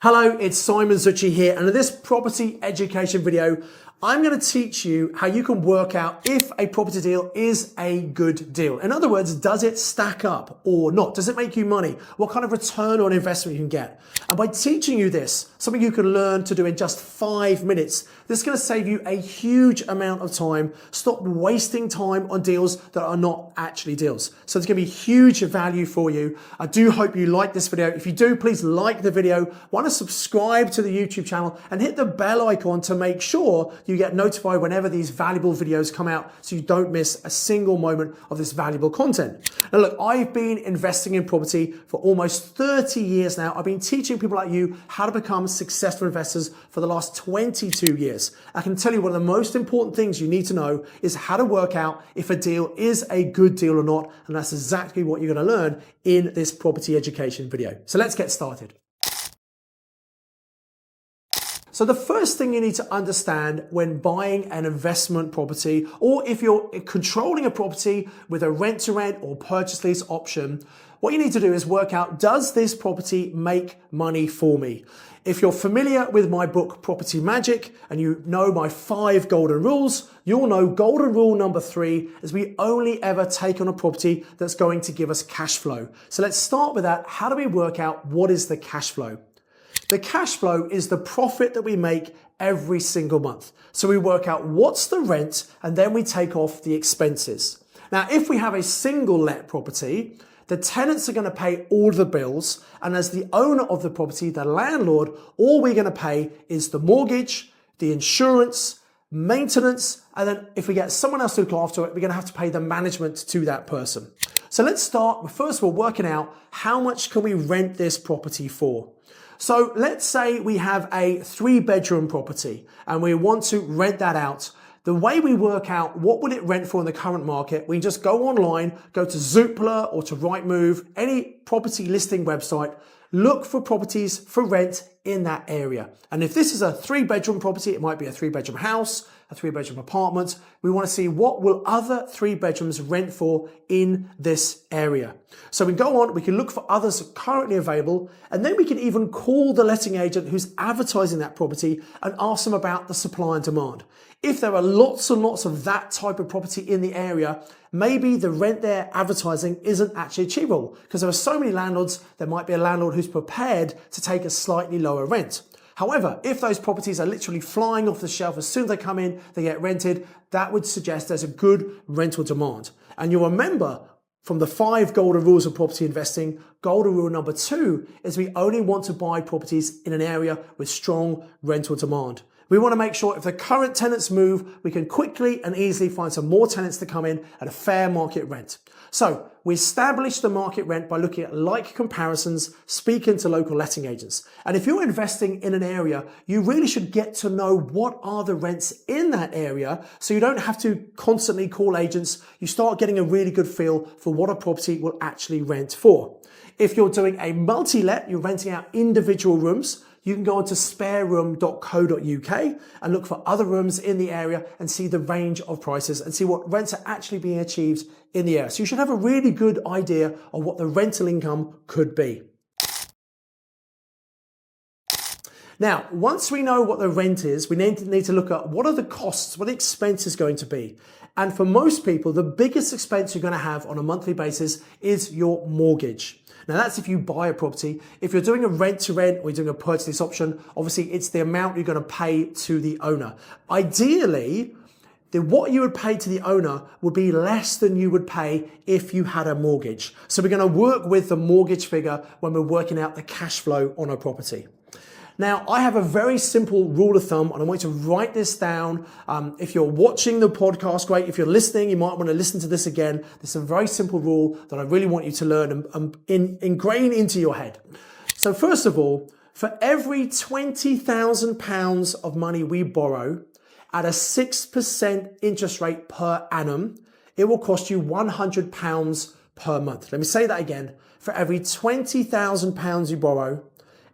Hello, it's Simon Zutshi here, and in this property education video, I'm going to teach you how you can work out if a property deal is a good deal. In other words, does it stack up or not? Does it make you money? What kind of return on investment you can get? And by teaching you this, something you can learn to do in just 5 minutes, this is going to save you a huge amount of time. Stop wasting time on deals that are not actually deals. So it's going to be huge value for you. I do hope you like this video. If you do, please like the video. Want to subscribe to the YouTube channel and hit the bell icon to make sure you get notified whenever these valuable videos come out so you don't miss a single moment of this valuable content. Now look, I've been investing in property for almost 30 years now. I've been teaching people like you how to become successful investors for the last 22 years. I can tell you one of the most important things you need to know is how to work out if a deal is a good deal or not, and that's exactly what you're going to learn in this property education video. So let's get started. So the first thing you need to understand when buying an investment property, or if you're controlling a property with a rent-to-rent or purchase lease option, what you need to do is work out, does this property make money for me? If you're familiar with my book, Property Magic, and you know my 5 golden rules, you'll know golden rule number 3 is we only ever take on a property that's going to give us cash flow. So let's start with that. How do we work out what is the cash flow? The cash flow is the profit that we make every single month. So we work out what's the rent and then we take off the expenses. Now, if we have a single let property, the tenants are going to pay all the bills. And as the owner of the property, the landlord, all we're going to pay is the mortgage, the insurance, maintenance, and then if we get someone else to look after it, we're going to have to pay the management to that person. So let's start with, first of all, working out how much can we rent this property for. So let's say we have a 3-bedroom property and we want to rent that out. The way we work out what would it rent for in the current market, we just go online, go to Zoopla or to Rightmove, any property listing website, look for properties for rent in that area. And if this is a 3-bedroom property, it might be a 3-bedroom house, a 3-bedroom apartment. We want to see what will other 3 bedrooms rent for in this area. So we go on, we can look for others currently available, and then we can even call the letting agent who's advertising that property and ask them about the supply and demand. If there are lots and lots of that type of property in the area, maybe the rent they're advertising isn't actually achievable because there are so many landlords, there might be a landlord who's prepared to take a slightly lower rent. However, if those properties are literally flying off the shelf as soon as they come in, they get rented, that would suggest there's a good rental demand. And you'll remember from the 5 golden rules of property investing, golden rule number 2 is we only want to buy properties in an area with strong rental demand. We want to make sure if the current tenants move, we can quickly and easily find some more tenants to come in at a fair market rent. So we establish the market rent by looking at like comparisons, speaking to local letting agents. And if you're investing in an area, you really should get to know what are the rents in that area so you don't have to constantly call agents. You start getting a really good feel for what a property will actually rent for. If you're doing a multi-let, you're renting out individual rooms, you can go onto spareroom.co.uk and look for other rooms in the area and see the range of prices and see what rents are actually being achieved in the area. So you should have a really good idea of what the rental income could be. Now, once we know what the rent is, we need to look at what are the costs, what the expense is going to be. And for most people, the biggest expense you're going to have on a monthly basis is your mortgage. Now that's if you buy a property. If you're doing a rent to rent or you're doing a purchase lease option, obviously it's the amount you're going to pay to the owner. Ideally, what you would pay to the owner would be less than you would pay if you had a mortgage. So we're going to work with the mortgage figure when we're working out the cash flow on a property. Now, I have a very simple rule of thumb, and I want you to write this down. If you're watching the podcast, great. If you're listening, you might want to listen to this again. This is a very simple rule that I really want you to learn and ingrain into your head. So first of all, for every £20,000 of money we borrow at a 6% interest rate per annum, it will cost you £100 per month. Let me say that again. For every £20,000 you borrow,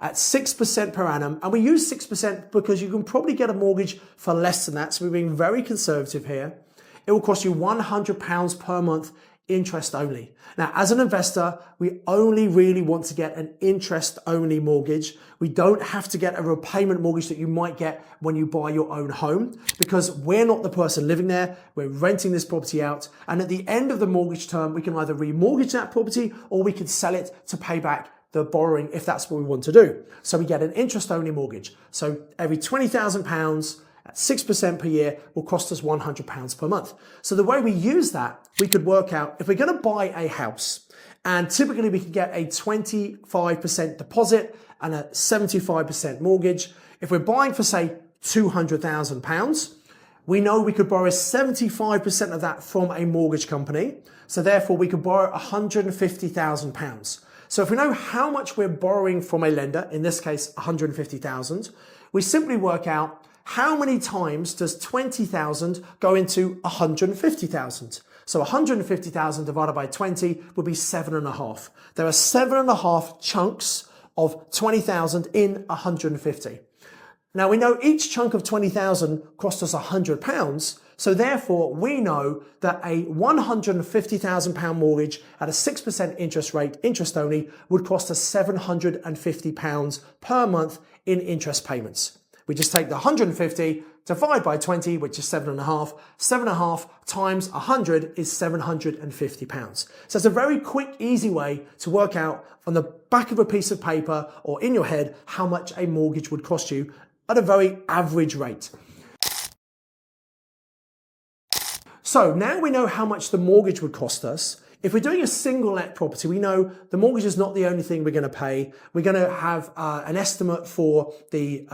at 6% per annum, and we use 6% because you can probably get a mortgage for less than that, so we're being very conservative here. It will cost you £100 per month interest only. Now, as an investor, we only really want to get an interest only mortgage. We don't have to get a repayment mortgage that you might get when you buy your own home, because we're not the person living there. We're renting this property out. And at the end of the mortgage term, we can either remortgage that property or we can sell it to pay back the borrowing if that's what we want to do. So we get an interest only mortgage. So every £20,000 at 6% per year will cost us £100 per month. So the way we use that, we could work out if we're going to buy a house, and typically we can get a 25% deposit and a 75% mortgage. If we're buying for, say, £200,000, we know we could borrow 75% of that from a mortgage company. So therefore we could borrow £150,000. So if we know how much we're borrowing from a lender, in this case, £150,000, we simply work out how many times does 20,000 go into 150,000? So 150,000 divided by 20 would be 7.5. There are 7.5 chunks of 20,000 in 150. Now we know each chunk of 20,000 cost us £100. So therefore we know that a £150,000 mortgage at a 6% interest rate, interest only, would cost us £750 per month in interest payments. We just take the 150, divide by 20, which is 7.5. 7.5 times 100 is £750. So it's a very quick, easy way to work out on the back of a piece of paper or in your head how much a mortgage would cost you at a very average rate. So now we know how much the mortgage would cost us. If we're doing a single let property, we know the mortgage is not the only thing we're going to pay. We're going to have an estimate for the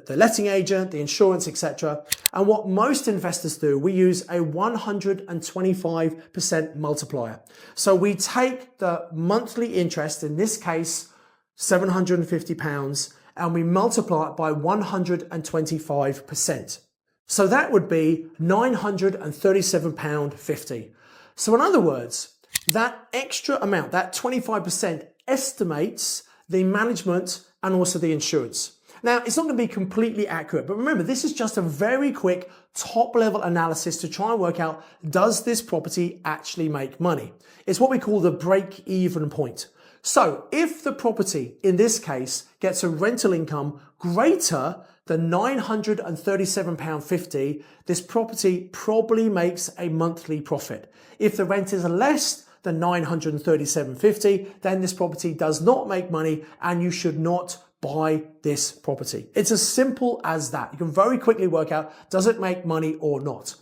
letting agent, the insurance, etc. And what most investors do, we use a 125% multiplier. So we take the monthly interest, in this case, £750, and we multiply it by 125%. So that would be £937.50. So in other words, that extra amount, that 25%, estimates the management and also the insurance. Now, it's not going to be completely accurate, but remember, this is just a very quick top-level analysis to try and work out, does this property actually make money? It's what we call the break-even point. So if the property, in this case, gets a rental income greater than £937.50, this property probably makes a monthly profit. If the rent is less than £937.50, then this property does not make money and you should not buy this property. It's as simple as that. You can very quickly work out, does it make money or not?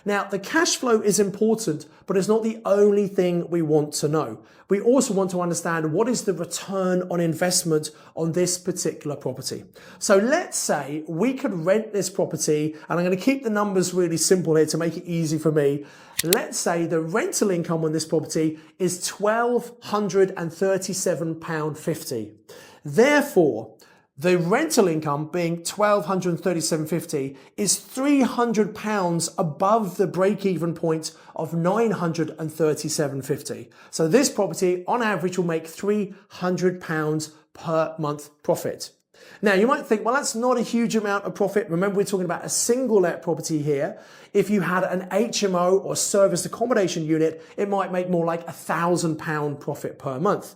Now, the cash flow is important, but it's not the only thing we want to know. We also want to understand what is the return on investment on this particular property. So let's say we could rent this property, and I'm going to keep the numbers really simple here to make it easy for me. Let's say the rental income on this property is £1,237.50. Therefore, the rental income, being £1,237.50, is £300 above the break-even point of £937.50. So this property, on average, will make £300 per month profit. Now, you might think, well, that's not a huge amount of profit. Remember, we're talking about a single let property here. If you had an HMO or service accommodation unit, it might make more like £1,000 profit per month.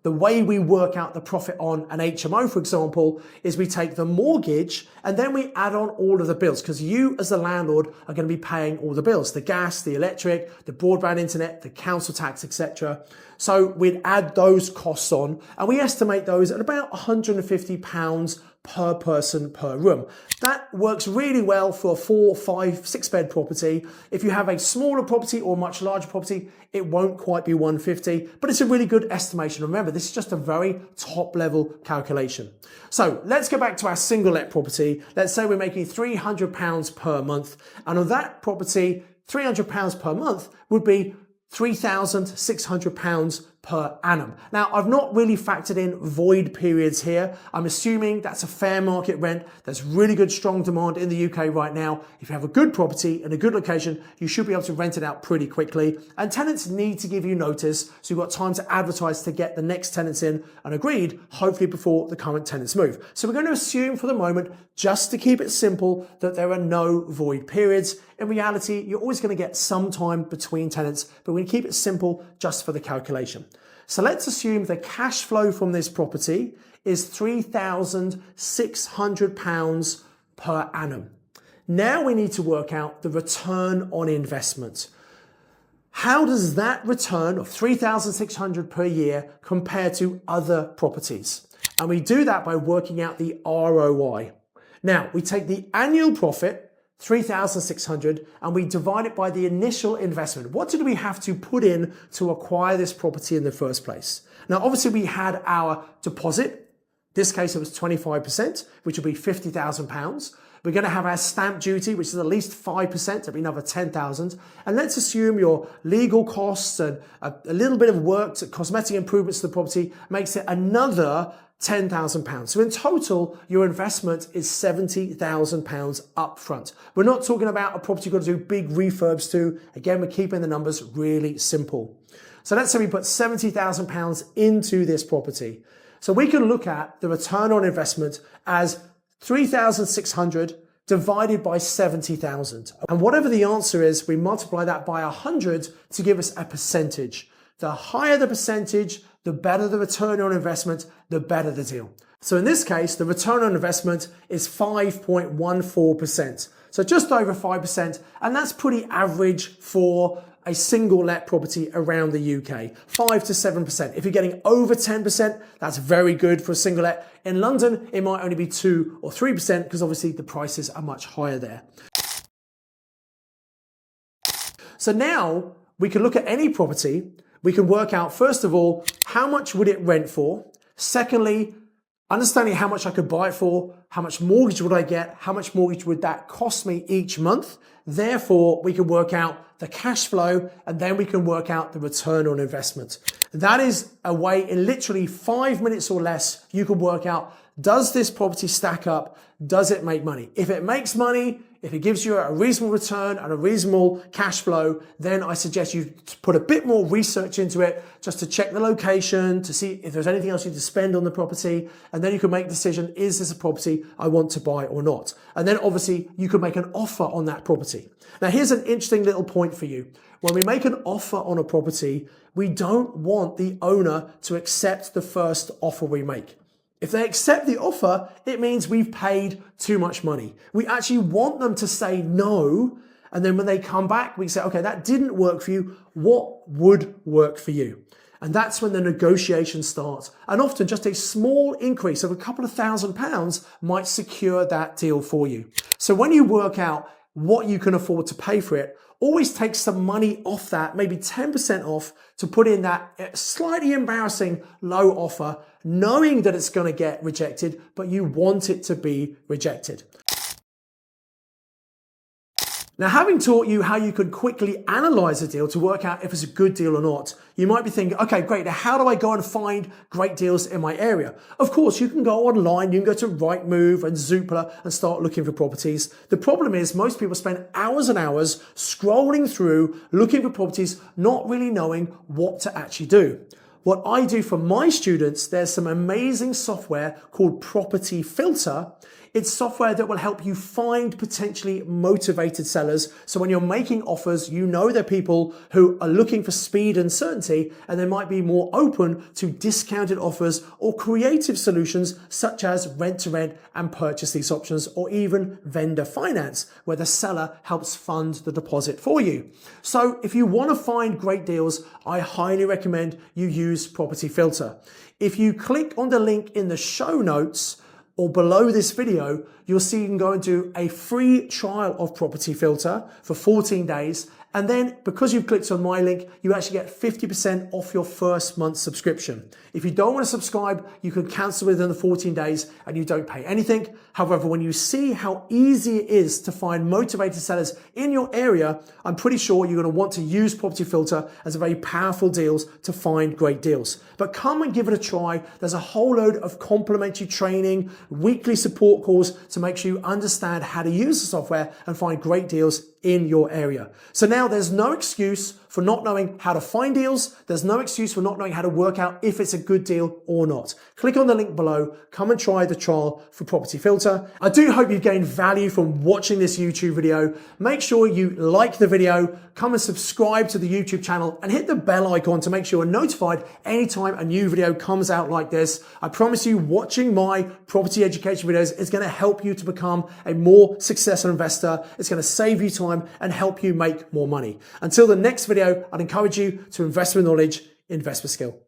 The way we work out the profit on an HMO, for example, is we take the mortgage and then we add on all of the bills, because you as the landlord are going to be paying all the bills, the gas, the electric, the broadband internet, the council tax, etc. So we'd add those costs on and we estimate those at about £150 per person per room. That works really well for a 4, 5, 6 bed property. If you have a smaller property or much larger property, it won't quite be 150, but it's a really good estimation. Remember, this is just a very top level calculation. So let's go back to our single let property. Let's say we're making £300 per month, and on that property, £300 per month would be £3,600 per annum. Now, I've not really factored in void periods here. I'm assuming that's a fair market rent. There's really good, strong demand in the UK right now. If you have a good property in a good location, you should be able to rent it out pretty quickly. And tenants need to give you notice, so you've got time to advertise to get the next tenants in and agreed, hopefully before the current tenants move. So we're going to assume for the moment, just to keep it simple, that there are no void periods. In reality, you're always going to get some time between tenants, but we keep it simple just for the calculation. So let's assume the cash flow from this property is £3,600 per annum. Now we need to work out the return on investment. How does that return of £3,600 per year compare to other properties? And we do that by working out the ROI. Now, we take the annual profit, 3,600, and we divide it by the initial investment. What did we have to put in to acquire this property in the first place? Now, obviously we had our deposit. In this case, it was 25%, which would be £50,000. We're going to have our stamp duty, which is at least 5%, that'd be another 10,000. And let's assume your legal costs and a little bit of work, cosmetic improvements to the property makes it another £10,000. So in total, your investment is £70,000 up front. We're not talking about a property you've got to do big refurbs to. Again, we're keeping the numbers really simple. So let's say we put £70,000 into this property. So we can look at the return on investment as 3,600 divided by 70,000. And whatever the answer is, we multiply that by 100 to give us a percentage. The higher the percentage, the better the return on investment, the better the deal. So in this case, the return on investment is 5.14%. So just over 5%, and that's pretty average for a single let property around the UK, 5 to 7%. If you're getting over 10%, that's very good for a single let. In London, it might only be 2 or 3% because obviously the prices are much higher there. So now we can look at any property. We can work out, first of all, how much would it rent for? Secondly, understanding how much I could buy it for, how much mortgage would I get, how much mortgage would that cost me each month? Therefore, we can work out the cash flow, and then we can work out the return on investment. That is a way, in literally 5 minutes or less, you can work out, does this property stack up? Does it make money? If it makes money, if it gives you a reasonable return and a reasonable cash flow, then I suggest you put a bit more research into it just to check the location, to see if there's anything else you need to spend on the property. And then you can make a decision, is this a property I want to buy or not? And then obviously you can make an offer on that property. Now here's an interesting little point for you. When we make an offer on a property, we don't want the owner to accept the first offer we make. If they accept the offer, it means we've paid too much money. We actually want them to say no, and then when they come back, we say, okay, that didn't work for you. What would work for you? And that's when the negotiation starts. And often just a small increase of a couple of £1,000 might secure that deal for you. So when you work out what you can afford to pay for it, always take some money off that, maybe 10% off, to put in that slightly embarrassing low offer, knowing that it's going to get rejected, but you want it to be rejected. Now, having taught you how you could quickly analyze a deal to work out if it's a good deal or not, you might be thinking, okay, great, now how do I go and find great deals in my area? Of course, you can go online, you can go to Rightmove and Zoopla and start looking for properties. The problem is most people spend hours and hours scrolling through, looking for properties, not really knowing what to actually do. What I do for my students, there's some amazing software called Property Filter. It's software that will help you find potentially motivated sellers. So when you're making offers, you know they're people who are looking for speed and certainty, and they might be more open to discounted offers or creative solutions such as rent-to-rent and purchase lease options, or even vendor finance, where the seller helps fund the deposit for you. So if you want to find great deals, I highly recommend you use Property Filter. If you click on the link in the show notes, or below this video, you'll see you can go and do a free trial of Property Filter for 14 days. And then because you've clicked on my link, you actually get 50% off your first month's subscription. If you don't want to subscribe, you can cancel within the 14 days and you don't pay anything. However, when you see how easy it is to find motivated sellers in your area, I'm pretty sure you're going to want to use Property Filter as a very powerful deal to find great deals. But come and give it a try. There's a whole load of complimentary training, weekly support calls to make sure you understand how to use the software and find great deals in your area. So now there's no excuse for not knowing how to find deals. There's no excuse for not knowing how to work out if it's a good deal or not. Click on the link below. Come and try the trial for Property Filter. I do hope you've gained value from watching this YouTube video. Make sure you like the video, come and subscribe to the YouTube channel and hit the bell icon to make sure you're notified anytime a new video comes out like this. I promise you, watching my property education videos is going to help you to become a more successful investor. It's going to save you time and help you make more money. Until the next video, I'd encourage you to invest with knowledge, invest with skill.